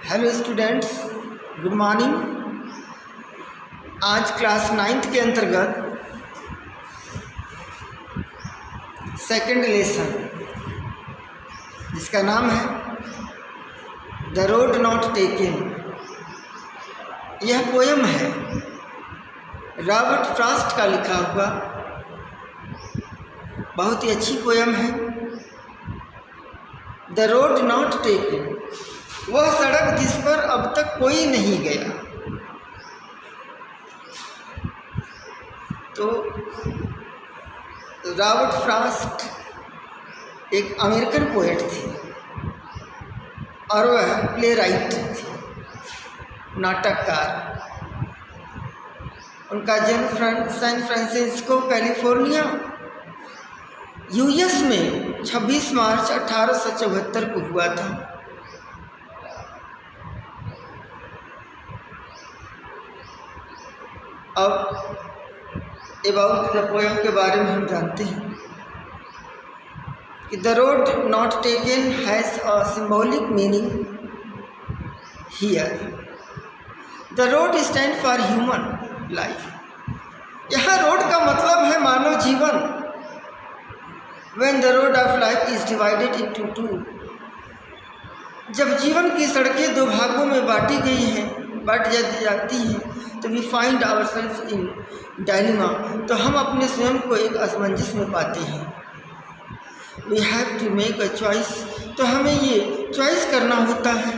Hello students, good morning. आज class 9th के अंतर्गत सेकंड लेसन जिसका नाम है द रोड नॉट टेकन, यह पोयम है रॉबर्ट फ्रॉस्ट का लिखा हुआ। बहुत ही अच्छी पोयम है। द रोड नॉट टेकन, वह सड़क जिस पर अब तक कोई नहीं गया। तो रॉबर्ट फ्रॉस्ट एक अमेरिकन पोएट थे और वह प्ले राइट थे, नाटककार। उनका जन्म सैन फ्रांसिस्को कैलिफोर्निया यूएस में 26 मार्च 1874 को हुआ था। अब अबाउट द पोएम के बारे में हम जानते हैं कि the road not taken has a symbolic meaning here. The road stand for human life. यहाँ रोड का मतलब है मानव जीवन। When the road of life is divided into two, जब जीवन की सड़कें दो भागों में बांटी गई हैं, बांट जाती हैं, तो we find ourselves in dilemma, तो हम अपने स्वयं को एक असमंजस में पाते हैं। We have to make a choice, तो हमें ये चॉइस करना होता है।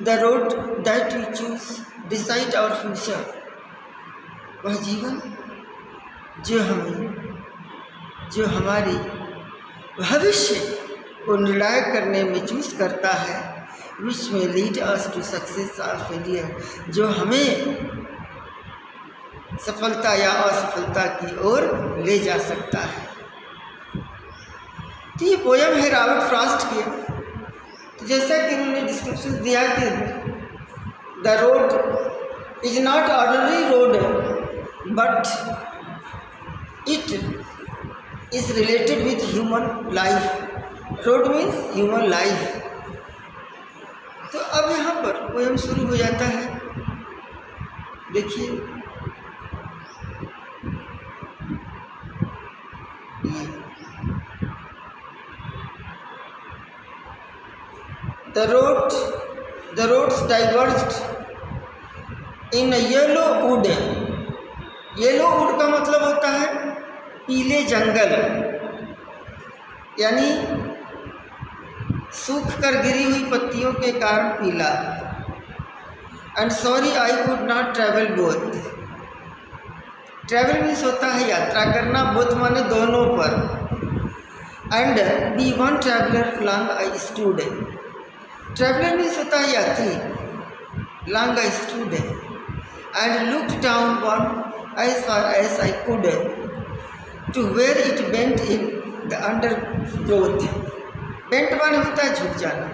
The road that we choose decide our future, वह जीवन जो हमारी भविष्य को निर्णायक करने में चूज करता है, विच में लीड अस टू सक्सेस और फेलियर, जो हमें सफलता या असफलता की ओर ले जा सकता है। तो ये पोयम है रॉबर्ट फ्रॉस्ट की। तो जैसा कि उन्होंने डिस्क्रिप्शन दिया कि the road is not ordinary road but it is related with human life. Road means human life. तो अब यहाँ पर पोयम शुरू हो जाता है। देखिए, The roads diverged in a yellow wood। Yellow would का मतलब होता है पीले जंगल, यानी सूख कर गिरी हुई पत्तियों के कारण पीला। And sorry I could not travel both. Travel means होता है यात्रा करना, बोथ माने दोनों पर। And be one traveller long I stood. Traveller means होता है यात्री, long I stood and looked down one as far as I could to where it bent in the undergrowth। bent माने होता है झुक जाना।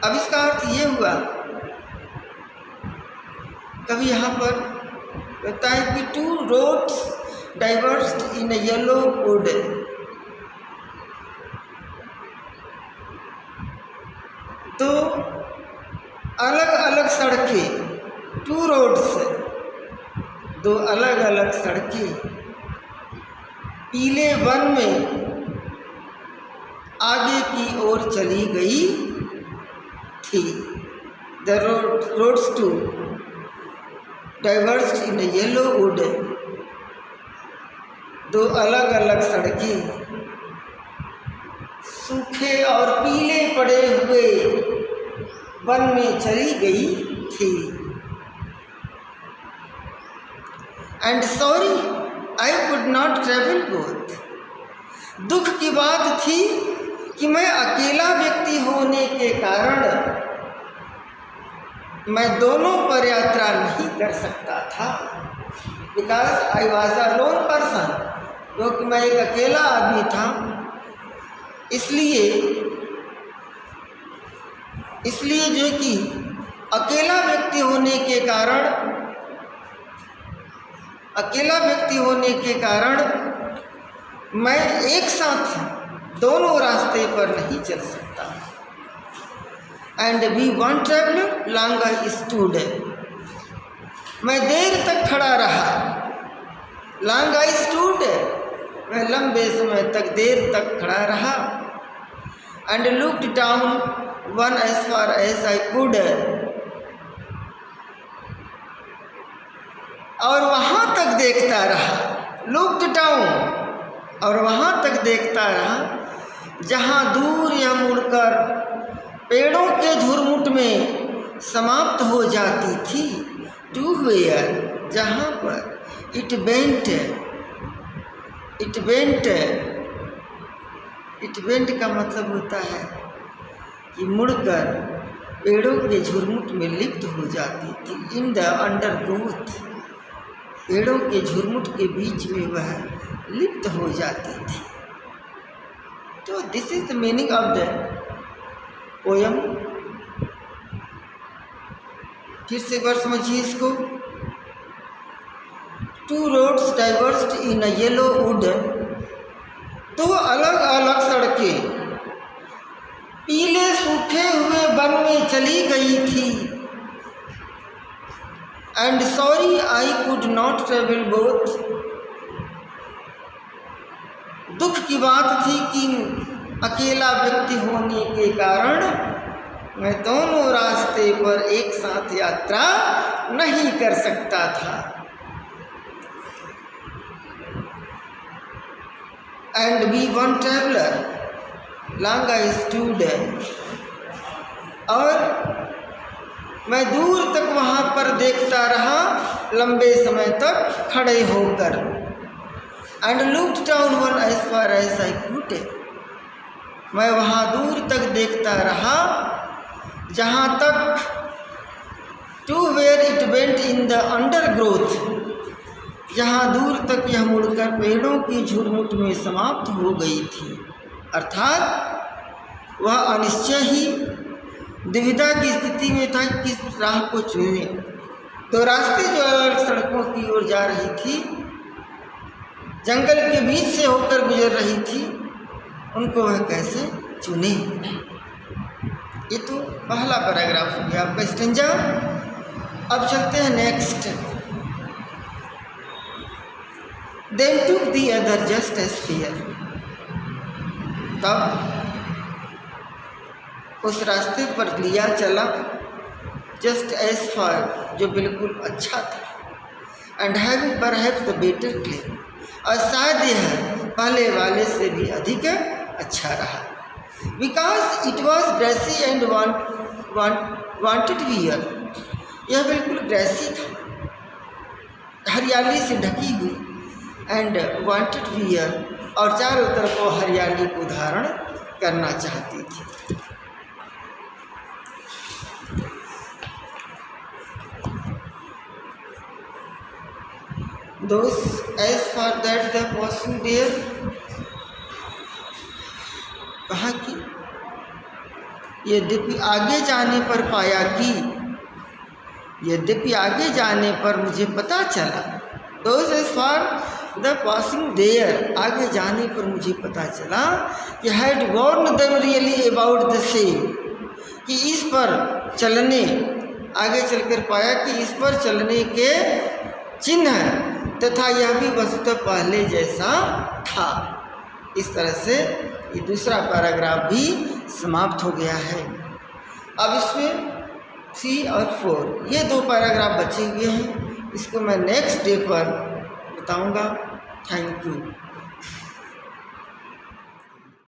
अब इसका अर्थ ये हुआ, कभी यहाँ पर होता है कि two roads diverged in a yellow wood। तो अलग अलग सड़कें, two roads, दो अलग अलग सड़कें पीले वन में आगे की ओर चली गई थी। The roads two diverged in a yellow wood. दो अलग अलग सड़कें सूखे और पीले पड़े हुए वन में चली गई थी। And sorry I could not travel both. दुख की बात थी कि मैं अकेला व्यक्ति होने के कारण मैं दोनों पर यात्रा नहीं कर सकता था। Because I was a loan person, क्योंकि मैं एक अकेला आदमी था। इसलिए जो कि अकेला व्यक्ति होने के कारण मैं एक साथ दोनों रास्ते पर नहीं चल सकता। And we one traveller long I stood, मैं देर तक खड़ा रहा। लॉन्ग आई स्टूड, मैं लंबे समय तक देर तक खड़ा रहा। And looked down one as far as I could, और वहाँ तक देखता रहा। लुक्ड डाउन, और वहाँ तक देखता रहा जहाँ दूर यह मुड़कर पेड़ों के झुरमुट में समाप्त हो जाती थी। टू वेयर, जहाँ पर इट बेंट का मतलब होता है कि मुड़कर पेड़ों के झुरमुट में लिप्त हो जाती थी। इन द अंडरग्रोथ, पेड़ों के झुरमुट के बीच में वह लिप्त हो जाती थी। तो this is the meaning of the poem. फिर से वर्ड समझिए इसको। टू रोड्स डाइवर्स्ड इन अ येलो वुड, दो अलग अलग सड़कें पीले सूखे हुए वन में चली गई थी। And sorry I could not travel both, दुख की बात थी कि अकेला व्यक्ति होने के कारण मैं दोनों रास्ते पर एक साथ यात्रा नहीं कर सकता था। And we one traveller long I stood, और मैं दूर तक वहाँ पर देखता रहा लंबे समय तक खड़े होकर। And looked down one as far as I could, मैं वहाँ दूर तक देखता रहा जहाँ तक to where it went in the undergrowth, जहाँ दूर तक यह मुड़कर पेड़ों की झुरमुट में समाप्त हो गई थी। अर्थात वह अनिश्चय ही दुविधा की स्थिति में था किस राह को चुने। तो रास्ते जो अलग सड़कों की ओर जा रही थी, जंगल के बीच से होकर गुजर रही थी, उनको वह कैसे चुने। ये तो पहला पैराग्राफ हो गया आपका स्टेंजा। अब चलते हैं next. Then took the other just as fair, तब उस रास्ते पर लिया चला जस्ट एज फार, जो बिल्कुल अच्छा था। And having perhaps the better claim, और शायद यह पहले वाले से भी अधिक अच्छा रहा। Because it was grassy and wanted wear, यह बिल्कुल ग्रेसी था, हरियाली से ढकी हुई। एंड वांटेड वियर, और चारों तरफ वो हरियाली को धारण करना चाहती थी। Those as far that the passing there, कहा कि यद्यपि आगे जाने पर पाया कि, यद्यपि आगे जाने पर मुझे पता चला। Those as far the passing there, आगे जाने पर मुझे पता चला कि had warned them really about the same, कि इस पर चलने, आगे चलकर पाया कि इस पर चलने के चिन्ह तथा यह भी वस्तुतः पहले जैसा था। इस तरह से ये दूसरा पैराग्राफ भी समाप्त हो गया है। अब इसमें 3 और 4 ये 2 पैराग्राफ बचे हुए हैं, इसको मैं नेक्स्ट डे पर बताऊंगा। Thank you.